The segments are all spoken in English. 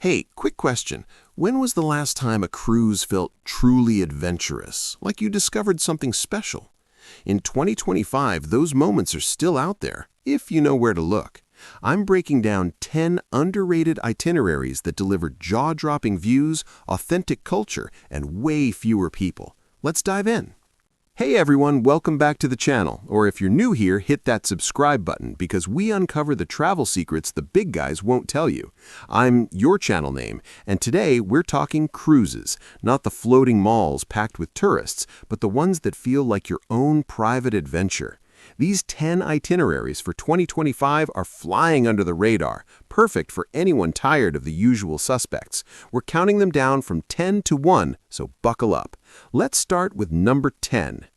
Hey, quick question. When was the last time a cruise felt truly adventurous, like you discovered something special? In 2025, those moments are still out there, if you know where to look. I'm breaking down 10 underrated itineraries that deliver jaw-dropping views, authentic culture, and way fewer people. Let's dive in. Hey everyone, welcome back to the channel, or if you're new here, hit that subscribe button because we uncover the travel secrets the big guys won't tell you. I'm your channel name, and today we're talking cruises, not the floating malls packed with tourists, but the ones that feel like your own private adventure. These 10 itineraries for 2025 are flying under the radar, perfect for anyone tired of the usual suspects. We're counting them down from 10 to 1, so buckle up. Let's start with number 10.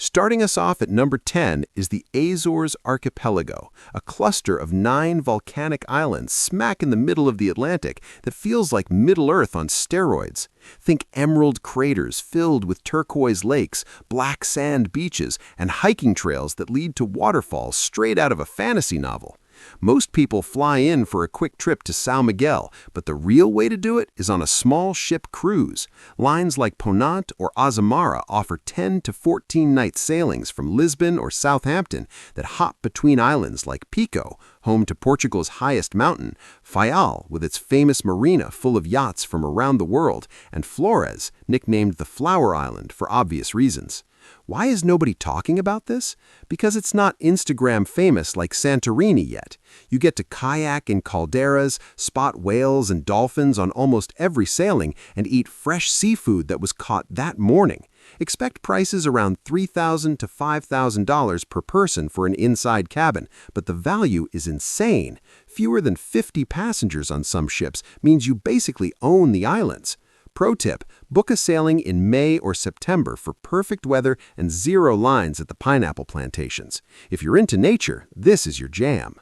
Starting us off at number 10 is the Azores Archipelago, a cluster of 9 volcanic islands smack in the middle of the Atlantic that feels like Middle-earth on steroids. Think emerald craters filled with turquoise lakes, black sand beaches, and hiking trails that lead to waterfalls straight out of a fantasy novel. Most people fly in for a quick trip to São Miguel, but the real way to do it is on a small ship cruise. Lines like Ponant or Azamara offer 10 to 14-night sailings from Lisbon or Southampton that hop between islands like Pico, home to Portugal's highest mountain, Faial, with its famous marina full of yachts from around the world, and Flores, nicknamed the Flower Island for obvious reasons. Why is nobody talking about this? Because it's not Instagram famous like Santorini yet. You get to kayak in calderas, spot whales and dolphins on almost every sailing, and eat fresh seafood that was caught that morning. Expect prices around $3,000 to $5,000 per person for an inside cabin, but the value is insane. Fewer than 50 passengers on some ships means you basically own the islands. Pro tip, book a sailing in May or September for perfect weather and zero lines at the pineapple plantations. If you're into nature, this is your jam.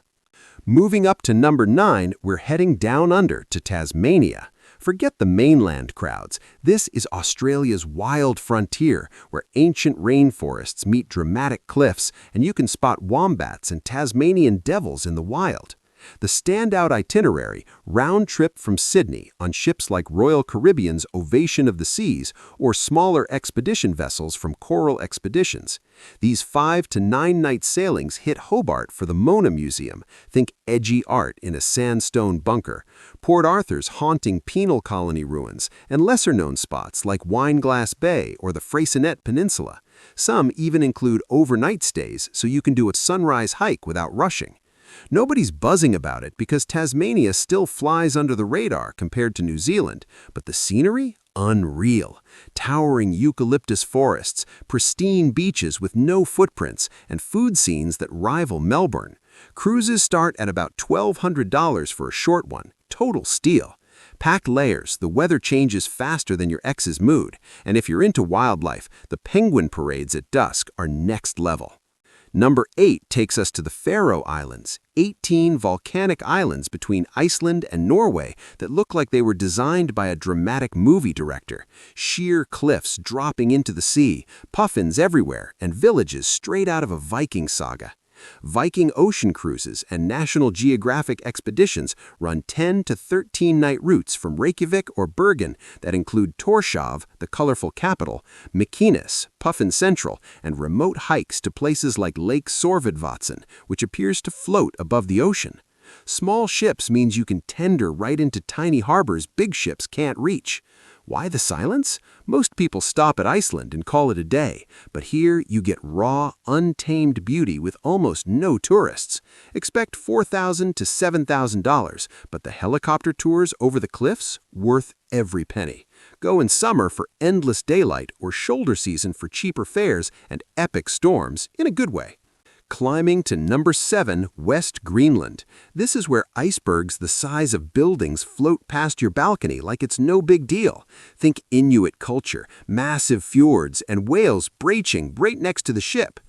Moving up to number 9, we're heading down under to Tasmania. Forget the mainland crowds. This is Australia's wild frontier, where ancient rainforests meet dramatic cliffs, and you can spot wombats and Tasmanian devils in the wild. The standout itinerary, round trip from Sydney on ships like Royal Caribbean's Ovation of the Seas or smaller expedition vessels from Coral Expeditions. These 5 to 9-night sailings hit Hobart for the Mona Museum. Think edgy art in a sandstone bunker. Port Arthur's haunting penal colony ruins, and lesser-known spots like Wineglass Bay or the Freycinet Peninsula. Some even include overnight stays so you can do a sunrise hike without rushing. Nobody's buzzing about it because Tasmania still flies under the radar compared to New Zealand, but the scenery? Unreal. Towering eucalyptus forests, pristine beaches with no footprints, and food scenes that rival Melbourne. Cruises start at about $1,200 for a short one. Total steal. Pack layers, the weather changes faster than your ex's mood, and if you're into wildlife, the penguin parades at dusk are next level. Number 8 takes us to the Faroe Islands, 18 volcanic islands between Iceland and Norway that look like they were designed by a dramatic movie director. Sheer cliffs dropping into the sea, puffins everywhere, and villages straight out of a Viking saga. Viking ocean cruises and National Geographic expeditions run 10 to 13-night routes from Reykjavik or Bergen that include Tórshavn, the colorful capital, Mykines, Puffin Central, and remote hikes to places like Lake Sorvedvatn, which appears to float above the ocean. Small ships means you can tender right into tiny harbors big ships can't reach. Why the silence? Most people stop at Iceland and call it a day, but here you get raw, untamed beauty with almost no tourists. Expect $4,000 to $7,000, but the helicopter tours over the cliffs, worth every penny. Go in summer for endless daylight or shoulder season for cheaper fares and epic storms in a good way. Climbing to number 7, West Greenland. This is where icebergs the size of buildings float past your balcony like it's no big deal. Think Inuit culture, massive fjords, and whales breaching right next to the ship.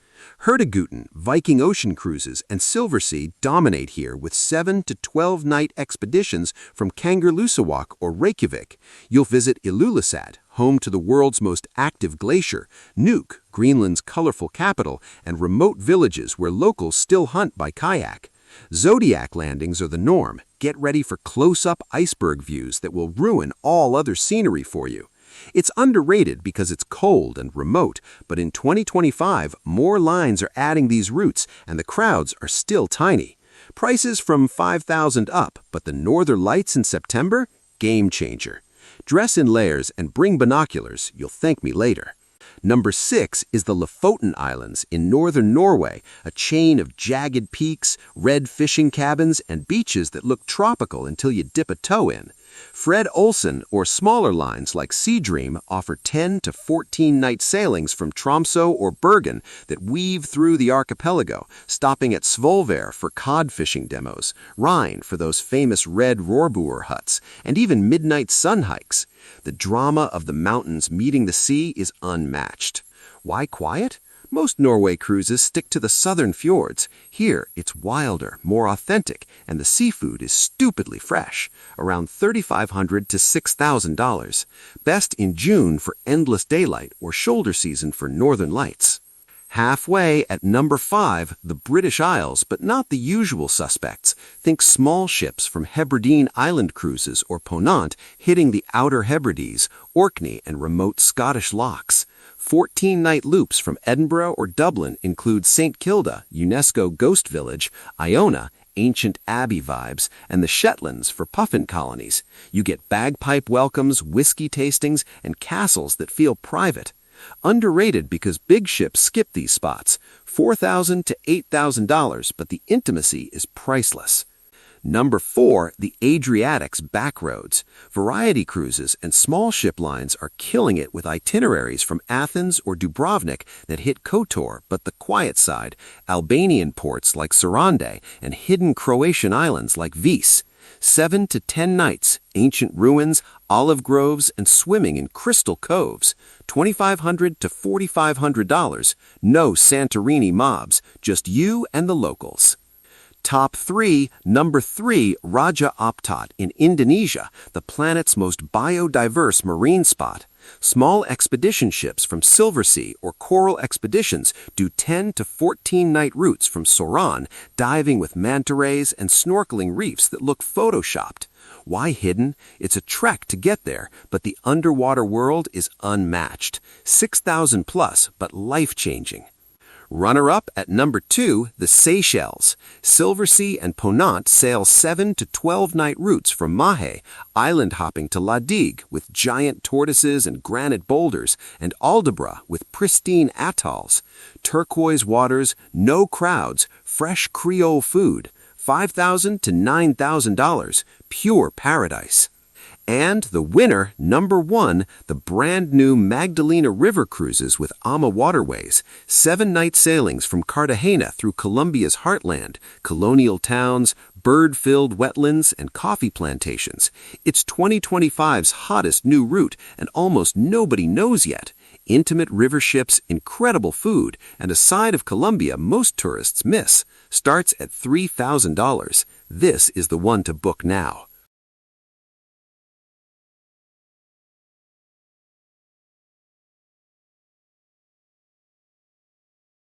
Hurtigruten, Viking ocean cruises, and Silversea dominate here with 7 to 12-night expeditions from Kangerlussuaq or Reykjavik. You'll visit Ilulissat, home to the world's most active glacier, Nuuk, Greenland's colorful capital, and remote villages where locals still hunt by kayak. Zodiac landings are the norm. Get ready for close-up iceberg views that will ruin all other scenery for you. It's underrated because it's cold and remote, but in 2025, more lines are adding these routes and the crowds are still tiny. Prices from $5,000 up, but the Northern Lights in September? Game changer. Dress in layers and bring binoculars, you'll thank me later. Number 6 is the Lofoten Islands in northern Norway, a chain of jagged peaks, red fishing cabins, and beaches that look tropical until you dip a toe in. Fred Olsen or smaller lines like Sea Dream offer 10 to 14-night sailings from Tromsø or Bergen that weave through the archipelago, stopping at Svolvær for cod fishing demos, Rhine for those famous red Rohrbuer huts, and even midnight sun hikes. The drama of the mountains meeting the sea is unmatched. Why quiet? Most Norway cruises stick to the southern fjords. Here, it's wilder, more authentic, and the seafood is stupidly fresh, around $3,500 to $6,000. Best in June for endless daylight or shoulder season for northern lights. Halfway at number 5, the British Isles, but not the usual suspects. Think small ships from Hebridean Island cruises or Ponant hitting the Outer Hebrides, Orkney, and remote Scottish lochs. 14-night loops from Edinburgh or Dublin include St. Kilda, UNESCO Ghost Village, Iona, ancient abbey vibes, and the Shetlands for puffin colonies. You get bagpipe welcomes, whiskey tastings, and castles that feel private. Underrated because big ships skip these spots, $4,000 to $8,000, but the intimacy is priceless. Number 4, the Adriatic's backroads. Variety cruises and small ship lines are killing it with itineraries from Athens or Dubrovnik that hit Kotor, but the quiet side, Albanian ports like Sarande, and hidden Croatian islands like Vis. 7 to 10 nights, ancient ruins, olive groves, and swimming in crystal coves. $2,500 to $4,500. No Santorini mobs, just you and the locals. Top 3, number 3, Raja Ampat in Indonesia, the planet's most biodiverse marine spot. Small expedition ships from Silversea or Coral Expeditions do 10 to 14-night routes from Soran, diving with manta rays and snorkeling reefs that look photoshopped. Why hidden? It's a trek to get there, but the underwater world is unmatched. 6,000 plus, but life-changing. Runner-up at number 2, the Seychelles. Silversea and Ponant sail 7 to 12-night routes from Mahé, island hopping to La Digue with giant tortoises and granite boulders, and Aldabra with pristine atolls. Turquoise waters, no crowds, fresh Creole food. $5,000 to $9,000, pure paradise. And the winner, number 1, the brand new Magdalena River cruises with AMA Waterways. 7-night sailings from Cartagena through Colombia's heartland, colonial towns, bird-filled wetlands, and coffee plantations. It's 2025's hottest new route, and almost nobody knows yet. Intimate river ships, incredible food, and a side of Colombia most tourists miss. Starts at $3,000. This is the one to book now.